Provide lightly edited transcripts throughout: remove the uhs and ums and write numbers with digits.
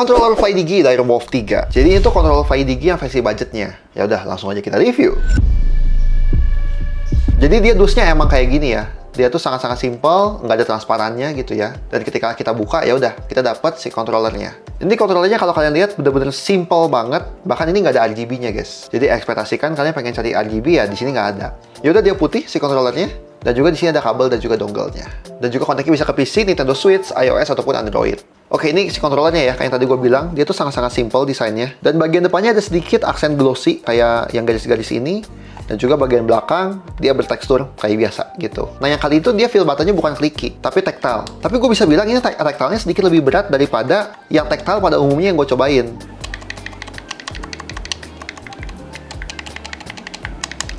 controller FlyDigi dari Wolf 3. Jadi itu controller FlyDigi yang versi budgetnya. Ya udah, langsung aja kita review. Jadi dia dusnya emang kayak gini ya. Dia tuh sangat-sangat simple, nggak ada transparannya gitu ya. Dan ketika kita buka, ya udah, kita dapat si controllernya. Ini controllernya kalau kalian lihat bener-bener simple banget. Bahkan ini nggak ada RGB-nya guys. Jadi ekspektasikan kalian pengen cari RGB ya, di sini nggak ada. Ya udah, dia putih si controllernya. Dan juga di sini ada kabel dan juga dongle-nya. Dan juga kontaknya bisa ke PC, Nintendo Switch, iOS ataupun Android. Oke, ini si controllernya ya, kayak yang tadi gue bilang, dia tuh sangat-sangat simple desainnya. Dan bagian depannya ada sedikit aksen glossy, kayak yang garis-garis ini. Dan juga bagian belakang, dia bertekstur kayak biasa gitu. Nah, yang kali itu dia feel buttonnya bukan clicky, tapi tactile. Tapi gue bisa bilang ini tactile-nya sedikit lebih berat daripada yang tactile pada umumnya yang gue cobain.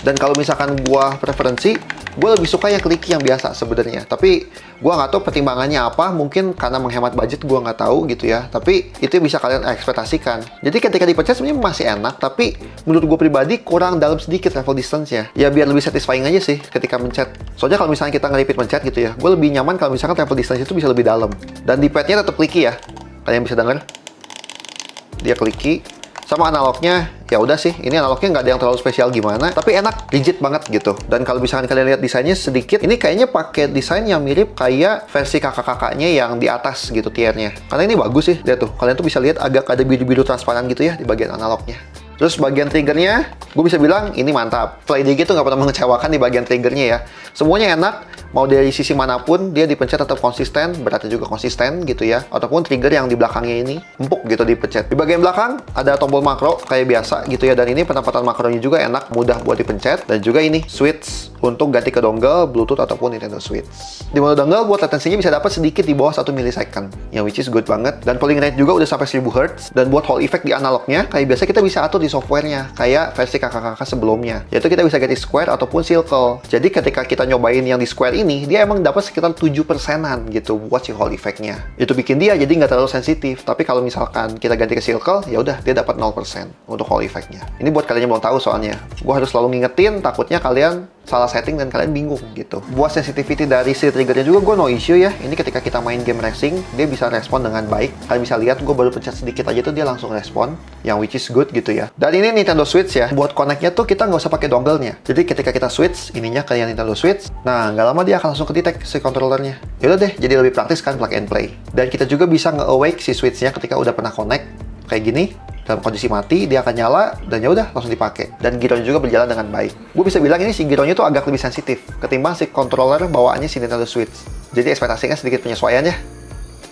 Dan kalau misalkan gue preferensi, gue lebih suka yang clicky yang biasa sebenarnya. Tapi gue nggak tahu pertimbangannya apa. Mungkin karena menghemat budget, gue nggak tahu gitu ya. Tapi itu bisa kalian ekspektasikan. Jadi ketika dipencet sebenarnya masih enak. Tapi menurut gue pribadi kurang dalam sedikit level distance-nya. Ya biar lebih satisfying aja sih ketika mencet. Soalnya kalau misalnya kita nge-repeat mencet gitu ya, gue lebih nyaman kalau misalkan level distance itu bisa lebih dalam. Dan di pad-nya tetap clicky ya. Kalian bisa denger. Dia clicky. Sama analognya, ya udah sih, ini analognya nggak ada yang terlalu spesial gimana, tapi enak, rigid banget gitu. Dan kalau misalkan kalian lihat desainnya sedikit, ini kayaknya pakai desain yang mirip kayak versi kakak-kakaknya yang di atas gitu tiernya. Karena ini bagus sih, lihat tuh, kalian tuh bisa lihat agak ada biru-biru transparan gitu ya di bagian analognya. Terus bagian triggernya, gue bisa bilang ini mantap. FlyDigi tuh nggak pernah mengecewakan di bagian triggernya ya. Semuanya enak, mau dari sisi manapun, dia dipencet tetap konsisten, beratnya juga konsisten gitu ya. Ataupun trigger yang di belakangnya ini, empuk gitu dipencet. Di bagian belakang, ada tombol makro kayak biasa gitu ya. Dan ini penempatan makronya juga enak, mudah buat dipencet. Dan juga ini, switch untuk ganti ke dongle, Bluetooth, ataupun Nintendo Switch. Di mode dongle, buat latensinya bisa dapat sedikit di bawah 1 millisecond. Yang which is good banget. Dan polling rate juga udah sampai 1000 Hz. Dan buat Hall effect di analognya, kayak biasa kita bisa atur di softwarenya kayak versi kakak-kakak sebelumnya, yaitu kita bisa ganti square ataupun circle. Jadi ketika kita nyobain yang di square ini, dia emang dapat sekitar 7%-an gitu buat si Hall effect-nya. Itu bikin dia jadi nggak terlalu sensitif. Tapi kalau misalkan kita ganti ke circle, ya udah dia dapat 0% untuk Hall effect-nya. Ini buat kalian yang belum tahu soalnya. Gue harus selalu ngingetin, takutnya kalian salah setting dan kalian bingung gitu. Buat sensitivity dari si triggernya juga gue no issue ya. Ini ketika kita main game racing, dia bisa respon dengan baik. Kalian bisa lihat gue baru pencet sedikit aja tuh dia langsung respon, yang which is good gitu ya. Dan ini Nintendo Switch ya. Buat connect-nya tuh kita nggak usah pakai dongle-nya. Jadi ketika kita switch ininya ke yang Nintendo Switch, nah nggak lama dia akan langsung ke-detect si controllernya. Yaudah deh, jadi lebih praktis kan plug and play. Dan kita juga bisa nge-awake si switch-nya ketika udah pernah connect kayak gini. Dalam kondisi mati, dia akan nyala, dan ya udah langsung dipakai. Dan gyronya juga berjalan dengan baik. Gue bisa bilang ini si gyronya tuh agak lebih sensitif ketimbang si controller bawaannya si Nintendo Switch. Jadi ekspektasinya sedikit penyesuaian ya.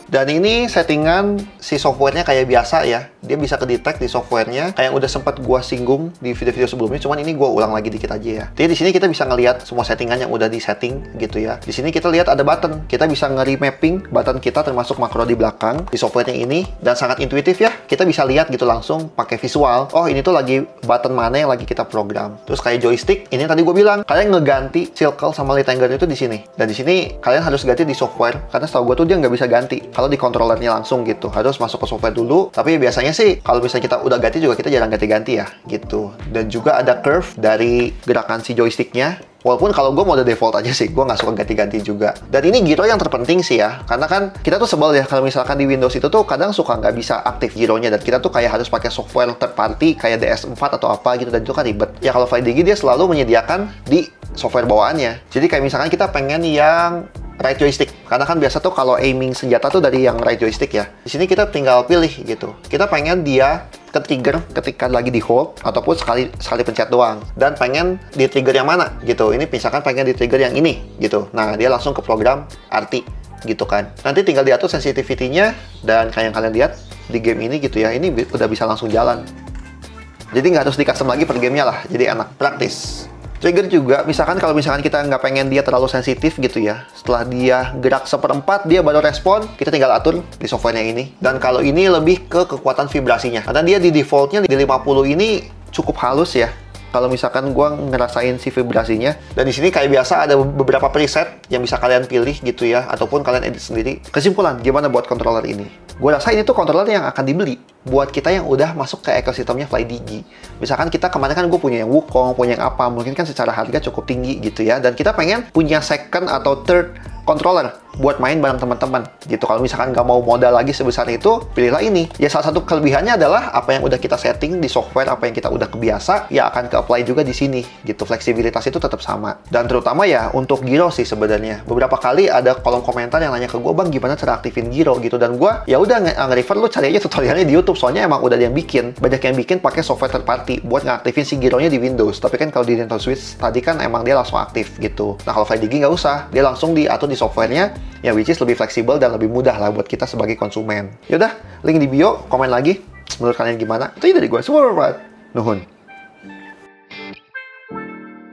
Dan ini settingan si softwarenya kayak biasa ya. Dia bisa ke-detect di softwarenya kayak yang udah sempat gua singgung di video-video sebelumnya. Cuman ini gua ulang lagi dikit aja ya. Jadi di sini kita bisa ngelihat semua settingan yang udah di-setting gitu ya. Di sini kita lihat ada button. Kita bisa nge-remapping button kita termasuk makro di belakang di softwarenya ini. Dan sangat intuitif ya. Kita bisa lihat gitu langsung pakai visual. Oh ini tuh lagi button mana yang lagi kita program. Terus kayak joystick. Ini tadi gua bilang kalian ngeganti circle sama rectangle itu di sini. Dan di sini kalian harus ganti di software. Karena setahu gua tuh dia nggak bisa ganti kalau di controllernya langsung gitu, harus masuk ke software dulu. Tapi biasanya sih kalau misalnya kita udah ganti juga kita jarang ganti-ganti ya gitu. Dan juga ada curve dari gerakan si joysticknya. Walaupun kalau gue mode default aja sih, gue nggak suka ganti-ganti juga. Dan ini gyro yang terpenting sih ya, karena kan kita tuh sebel ya kalau misalkan di Windows itu tuh kadang suka nggak bisa aktif gyronya, dan kita tuh kayak harus pakai software third party kayak DS4 atau apa gitu, dan itu kan ribet. Ya kalau FlyDigi dia selalu menyediakan di software bawaannya. Jadi kayak misalkan kita pengen yang right joystick, karena kan biasa tuh kalau aiming senjata tuh dari yang right joystick ya. Di sini kita tinggal pilih gitu. Kita pengen dia ke-trigger ketika lagi di hold ataupun sekali pencet doang, dan pengen di trigger yang mana gitu. Ini misalkan pengen di trigger yang ini gitu. Nah, dia langsung ke program RT gitu kan. Nanti tinggal diatur sensitivity-nya, dan kayak yang kalian lihat di game ini gitu ya. Ini udah bisa langsung jalan. Jadi nggak harus di-custom lagi per gamenya lah. Jadi enak, praktis. Trigger juga, misalkan kalau misalkan kita nggak pengen dia terlalu sensitif gitu ya. Setelah dia gerak seperempat, dia baru respon, kita tinggal atur di softwarenya ini. Dan kalau ini lebih ke kekuatan vibrasinya. Karena dia di defaultnya di 50 ini cukup halus ya. Kalau misalkan gua ngerasain si vibrasinya. Dan di sini kayak biasa ada beberapa preset yang bisa kalian pilih gitu ya. Ataupun kalian edit sendiri. Kesimpulan, gimana buat controller ini? Gua rasa ini tuh controller yang akan dibeli. buat kita yang udah masuk ke ekosistemnya FlyDigi. Misalkan kita kemarin kan gue punya yang Wukong, punya yang apa, mungkin kan secara harga cukup tinggi gitu ya, dan kita pengen punya second atau third controller buat main bareng teman-teman gitu. Kalau misalkan nggak mau modal lagi sebesar itu, pilihlah ini. Ya salah satu kelebihannya adalah apa yang udah kita setting di software, apa yang kita udah kebiasa, ya akan ke-apply juga di sini gitu. Fleksibilitas itu tetap sama. Dan terutama ya untuk Giro sih sebenarnya. Beberapa kali ada kolom komentar yang nanya ke gue, "Bang, gimana cara aktifin Giro?" gitu. Dan gue ya udah nge-refer lu cari aja tutorialnya di YouTube. Soalnya emang udah ada yang bikin. Banyak yang bikin pakai software third party buat ngaktifin si Gironya di Windows. Tapi kan kalau di Nintendo Switch tadi kan emang dia langsung aktif gitu. Nah, kalau FlyDigi nggak usah. Dia langsung diatur di softwarenya, ya which is lebih fleksibel dan lebih mudah lah buat kita sebagai konsumen. Yaudah, link di bio, komen lagi menurut kalian gimana. Itu aja dari gue, semua. Nuhun.